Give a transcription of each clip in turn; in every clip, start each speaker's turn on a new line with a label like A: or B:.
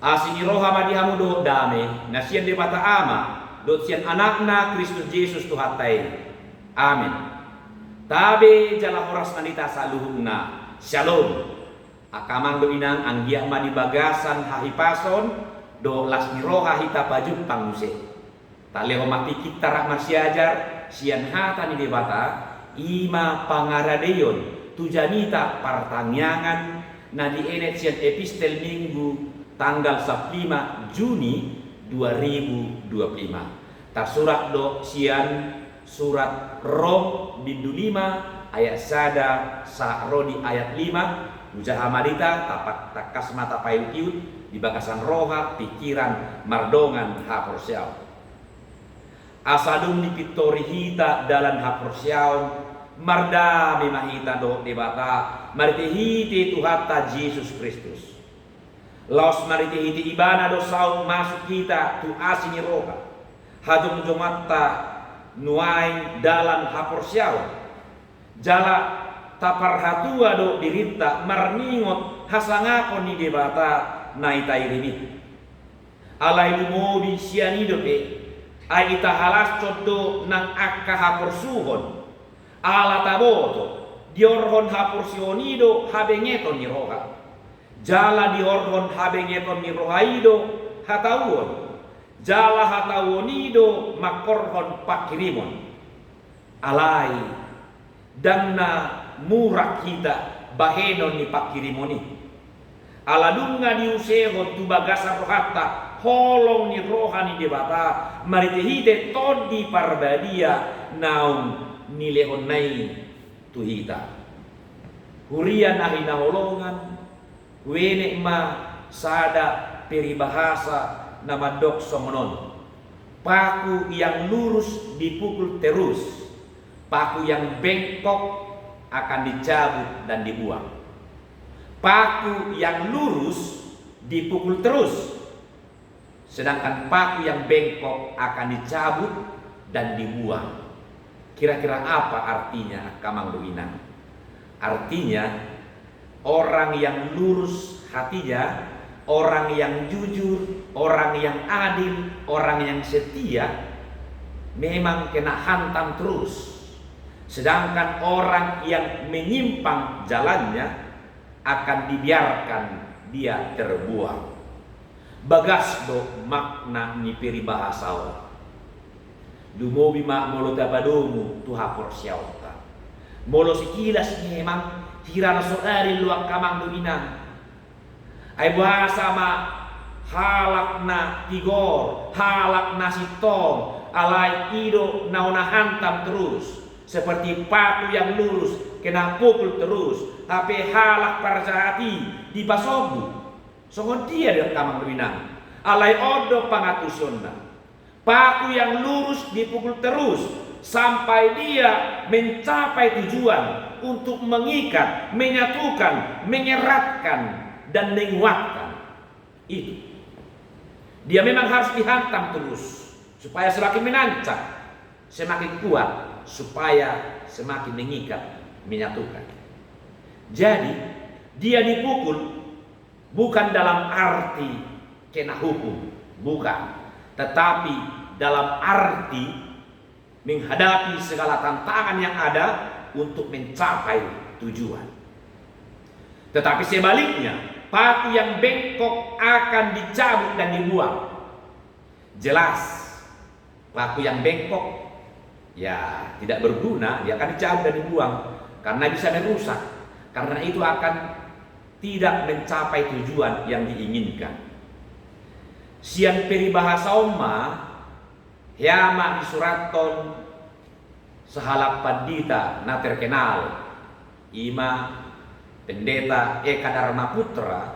A: Asini roha madihamu do dame nasian de bata ama do sian anakna Kristus Yesus Tuhatai. Amin. Tabe jala horas nanita saluhungna. Shalom. Akamang do inang anggia madi bagasan hahipason do lasni roha hita pajut panguse. Taleho mati kita rahmat siajar sian hata ni debata ima pangaradeyon tujanita partangyangan na di enet sian epistel minggu tanggal 15 Juni 2025. Tersurat do sian surat Rom bindu 5 ayat sada sa'rodi ayat 5 ujaha marita tapak takas mata payut di bakasan roha pikiran mardongan haporsiaw. Asadum ni pitori hita dalam haporsiaw marda memahita do debata marite hiti tuhata Yesus Kristus. Laos marite hiti ibana do saung masuk kita tu asini roha. Hadum jomatta nuain dalam haporsiaw. Jala tapar hatua do dirita marningot hasangakon ni debata naita irini. Alai lumodi sianido pe ai ita halas codo nang akka haporsuhon. Ala taboto diorhon haporsionido habengeton ni roha. Jala diorhon habengeton ni rohaido hatawon. Jala hatawonido makorhon pakirimon. Alai danna murak kita bahenon ni pakirimoni. Aladunga diusehon tu bagasa rohata holong ni rohani debata maritehide todi parbadia naum nilehon nai tuhita. Hurian ahina holongan wene ma sada peribahasa nama dok somonon. Paku yang lurus dipukul terus, paku yang bengkok akan dicabut dan dibuang. Paku yang lurus dipukul terus, sedangkan paku yang bengkok akan dicabut dan dibuang. Kira-kira apa artinya Kamang Doinang? Artinya orang yang lurus hatinya, orang yang jujur, orang yang adil, orang yang setia memang kena hantam terus. Sedangkan orang yang menyimpang jalannya akan dibiarkan dia terbuang. Bagas do makna ni peribahasa. Dumobi mak molo tabadomu tuha porsiauta. Molo sekilas memang tirana sodari luak Kamang Doinang. Ai bahasa ma halakna tigor, halakna sitong, alai ido nauna hantam terus. Seperti paku yang lurus kena pukul terus, tapi halak parjahati di pasobu. Songon dia di Kamang Doinang. Alai odo pangatusonna. Paku yang lurus dipukul terus sampai dia mencapai tujuan untuk mengikat, menyatukan, menyeratkan dan menguatkan. Itu. Dia memang harus dihantam terus supaya semakin menancap, semakin kuat, supaya semakin mengikat, menyatukan. Jadi dia dipukul bukan dalam arti kena hukum, bukan, tetapi dalam arti menghadapi segala tantangan yang ada untuk mencapai tujuan. Tetapi sebaliknya, paku yang bengkok akan dicabut dan dibuang. Jelas, paku yang bengkok ya tidak berguna, dia akan dicabut dan dibuang karena bisa merusak. Karena itu akan tidak mencapai tujuan yang diinginkan. Sian peribahasa oma Yama di suraton sahalap pandita na terkenal ima pendeta Eka Dharma Putra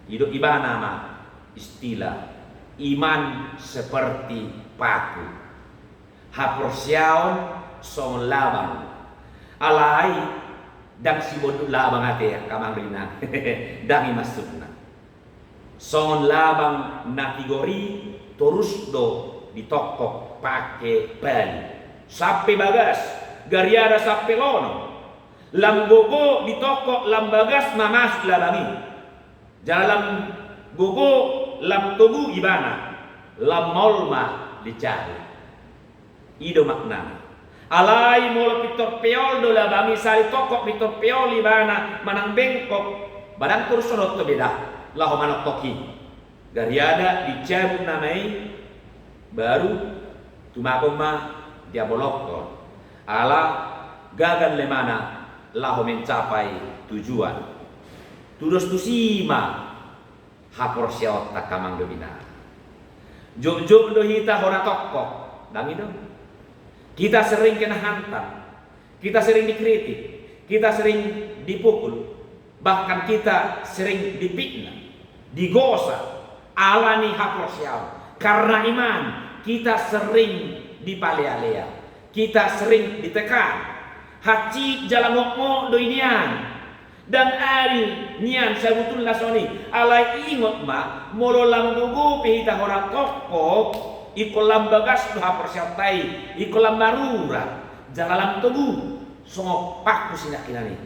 A: hidup ibana nama istilah iman seperti paku haporsiaon song labang alai dang si bodut labang ate Kamang Doinang dangi masukna song labang natigori terus do ditokok pakai bali sampai bagas gariada sampai lono lambogo ditokok lambagas mamas lalangi dalam Gugu lam tugu ibana, lam maulma dicari. Ido makna. Alai molo pitor peol do labangi sali tokok pitor peol ibana manang bengkok badang kursunot to beda laho manok toki. Gariada dicabut namai baru tumakong ma dia bolokon. Ala gagan lemana laho mencapai tujuan. Tudos tusima hapor siot takamang do bina. Jok-jok do hita hora tokok. Dangi dong. Kita sering kena hantam, kita sering dikritik, kita sering dipukul, bahkan kita sering dipitnah, digosa, alani hapor sial. Karena iman, kita sering dipalea-lea, kita sering ditekan. Haci jalan ngok do inian, dan ari nian sabutul lasoni. Alai ingot ma, molo lambugu pihita hora tokok. Ikolam bagas doha persiapai, ikolam marura, jalalam tebu, songok paku sinakinani.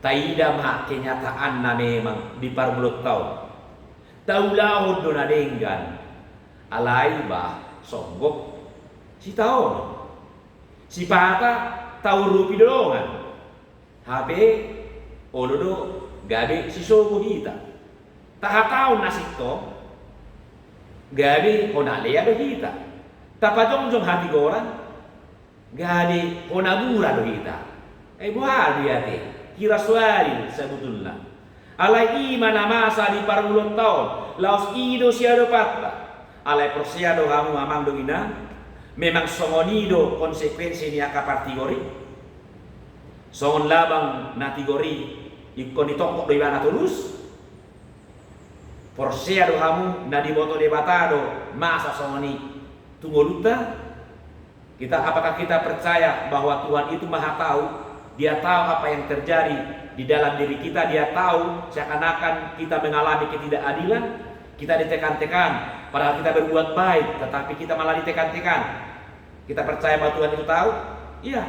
A: Taida mah kenyataan na memang di parmulut tau. Taulahod do nadenggan, alai bah songgok si taon, si pata tau rupi dolongan, habe olodo gabe si sogo hita, tahatau nasik to. Gadi hona lea do hita, tapajong hati goran, gadi hona gura do hita. Buah dia te, kira suari sebetulnya. Alai imana masa di parulun tahun, laos ido siado patla. Alai persiado hamu amang do ina, memang songonido konsekuensi ni aka partigori. Songon labang natigori, ikon ditongkok do ibana tulus. Porsea do hamu na di boto debatado masa songoni tungoluta. Apakah kita percaya bahwa Tuhan itu maha tahu? Dia tahu apa yang terjadi di dalam diri kita. Dia tahu seakan-akan kita mengalami ketidakadilan, kita ditekan-tekan padahal kita berbuat baik, tetapi kita malah ditekan-tekan. Kita percaya bahwa Tuhan itu tahu? Iya,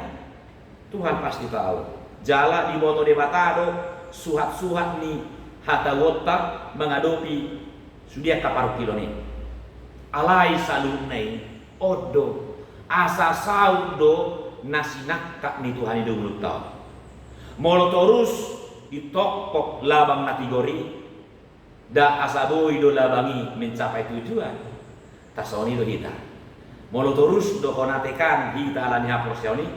A: Tuhan pasti tahu. Jala di boto debatado suhat-suhat nih hata wota mengadopi sudia kaparu kilo ni. Alai salunai odo asa saudo nasinak kak ni Tuhan itu mulut tau. Molo terus ditokok labang natigori da asa boy do labangi mencapai tujuan. Tasoni do kita. Molo terus do konatekan kita alani hapor siau ni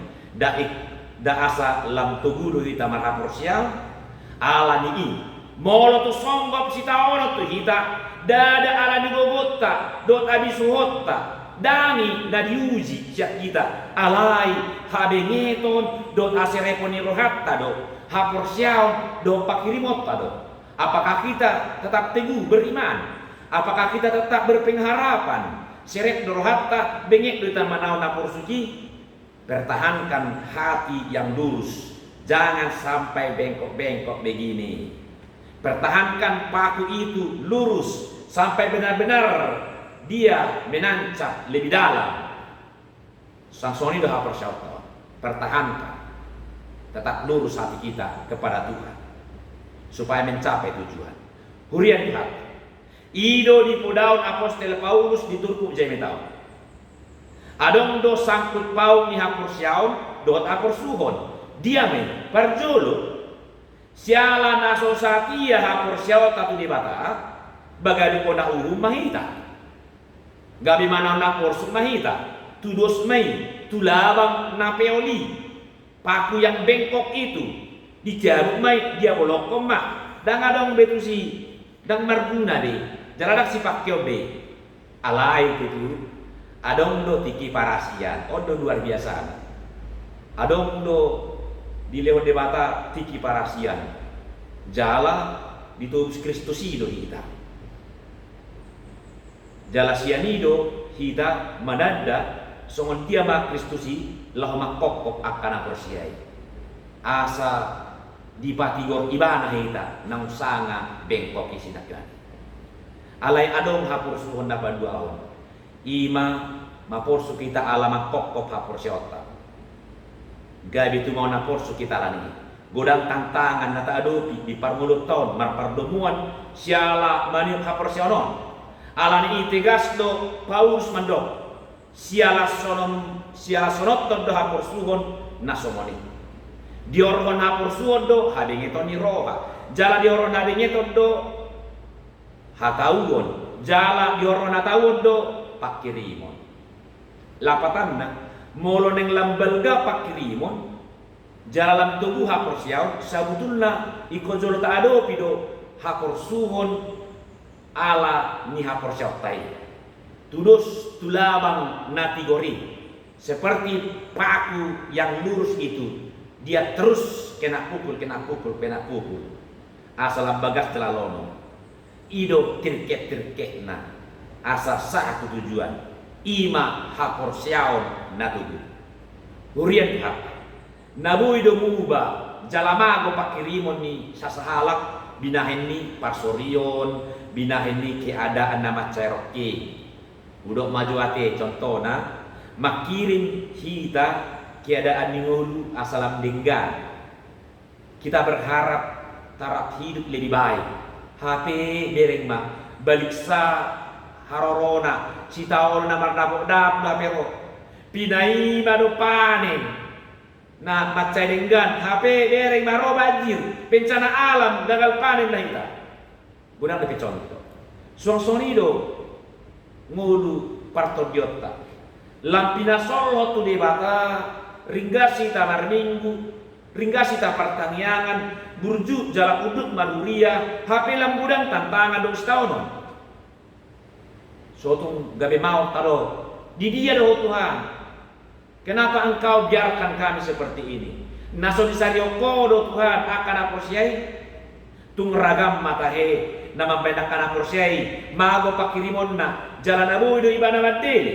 A: da asa lam tugu do kita marhapor siau alani i. Molo tu songgop si taono tu hita dada ala digogota dot abisuhotta dangi na diuji siap kita alai habengeton dot asereponi rohatta do hapor siao do pakirimota do. Apakah kita tetap teguh beriman? Apakah kita tetap berpengharapan? Serep do rohatta bengek do tamanau napor suci. Pertahankan hati yang lurus, jangan sampai bengkok-bengkok begini. Pertahankan paku itu lurus sampai benar-benar dia menancap lebih dalam. Sangsoni dah persyautan. Pertahankan, tetap lurus hati kita kepada Tuhan supaya mencapai tujuan. Hurian Tuhan. Ido di podaun Apostel Paulus di Turku Jemetau. Adong do sangkut pau ni hapur siaun dot hapur suhon. Diame parjolo. Siala naso satia hapor siaw tatu di bata bagadi kona uhum mahita gabi mana napor suk mahita tudos mai tulabang napeoli paku yang bengkok itu dijaruk mai dia bolok koma dang adong betusi dang marguna de jaladak si pakyo be alai itu adong do tiki parasian odo luar biasa adong do di lewat debata tiki parasian jala ditubus Kristusido hita jala sianido hita madada songon tiama Kristusi lahoma kokok akana persiai asa dipatigor ibana hita nang sanga bengkok isinakan alai adong hapur suhon dapat 2 tahun ima mapursu kita alama kokok hapur siota gabi tu mau napor su kita lani godang tantangan nata adopi di parmulut tahun marpardomuan siala maniuk haporsionon alani itegas do Paulus mandok siala sonot do haporsuhon nasomoni diorhon haporsuhon do hadengetoni roha jala diorhon hadengeton do hatauon jala diorhon hatauon do pakirimon lapatanna molo neng lambalga pakirimon jalan tubuh haporsiaw sabutulna ikojol ta ado pido haporsuhon ala ni haporsiaw tai tudos tulabang natigori seperti paku yang lurus itu dia terus kena pukul asal bagas telalono ido tirket na asa satu tujuan ima haporsiaw natugu hurian hak Nabui do muba jalamago pakirimon ni sasahalak binahen ni parsorion binahen ni keadaan nama ceroke udok maju ate contohna makirim kita keadaan ningulu asalam denggan kita berharap taraf hidup lebih baik HP dereng ma balik sa harorona sitaol namar dapok dap dapero pinai madu panen nah macai denggan HP dereng maro banjir bencana alam gagal panen lah kita guna lebih contoh suang-suang ngulu partodiota lampina solo tu debata ringgasi tamar minggu ringgasi ta pertaniangan burju jala uduk maluria HP lambudang tantangan dong setahun sotung gabe mau taro di dia doh Tuhan. Kenapa engkau biarkan kami seperti ini? Naso disarioko do Tuhan akan aporsiai tung ragam matahe nama bendakan aporsiai mago pakirimonna jalan abu do ibana madele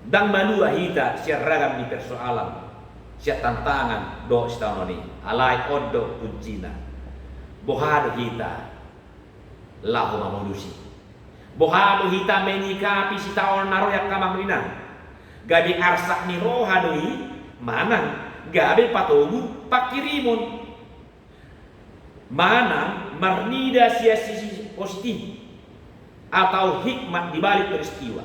A: dang manua hita sia ragam di persoalan sia tantangan do istanoni alai odo kuncina bohado hita lahu mamudusi bohado hita menyikapi si taon naroyak kamamrinan gabi arsak ni roha doi manang gabi patogu pakirimon manang marnida sisi positif atau hikmat di balik peristiwa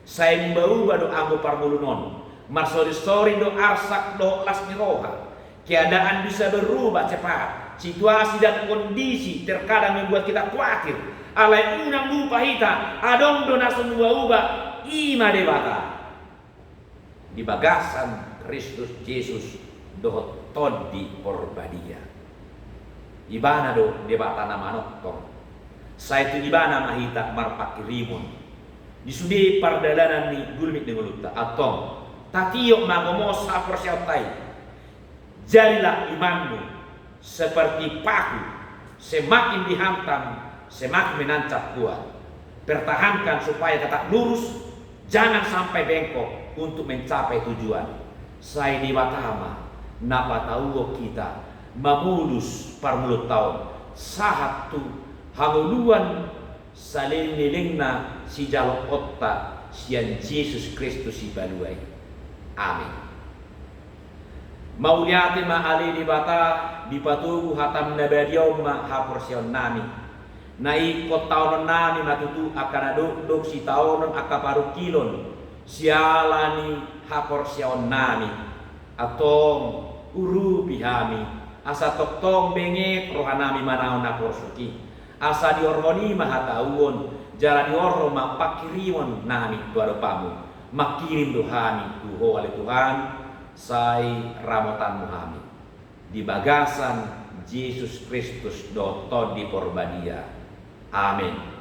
A: saya membau do anggo parmulunon marsori do arsak do las ni roha keadaan bisa berubah cepat situasi dan kondisi terkadang membuat kita khawatir alai unang lupa hita adong do nasun ubah ima debata di bagasan Kristus Yesus doh todi porbadia ibana do debata nama noktor saya itu ibana mahita marpakirimon disudi pardalanan ni gulmit dengan luta atong tatiyok magomos aporsiatai jadilah imanmu seperti paku semakin dihantam semakin menancap kuat pertahankan supaya tetap lurus jangan sampai bengkok untuk mencapai tujuan. Saya di Batama, napa tahu kita mamulus parmulut tahun sahat tu hanguluan saling nilingna si jalok otta sian Yesus Kristus si baluai. Amin. Mauliati ma ali di bata di patugu hatam nabadiom ma haporsion nami. Nai kotaunon nami matutu akan aduk si taunon akaparu kilon. Sialani haporsion nami atong uru bihami asa toktong bengek rohanami manaon naporsuki asa diorhoni mahatauon jalan diorho mapakiriwon nami tuadopamu makirim dohami tuho oleh Tuhan sai ramotan muhami di bagasan Yesus Kristus doto di porbadia amin.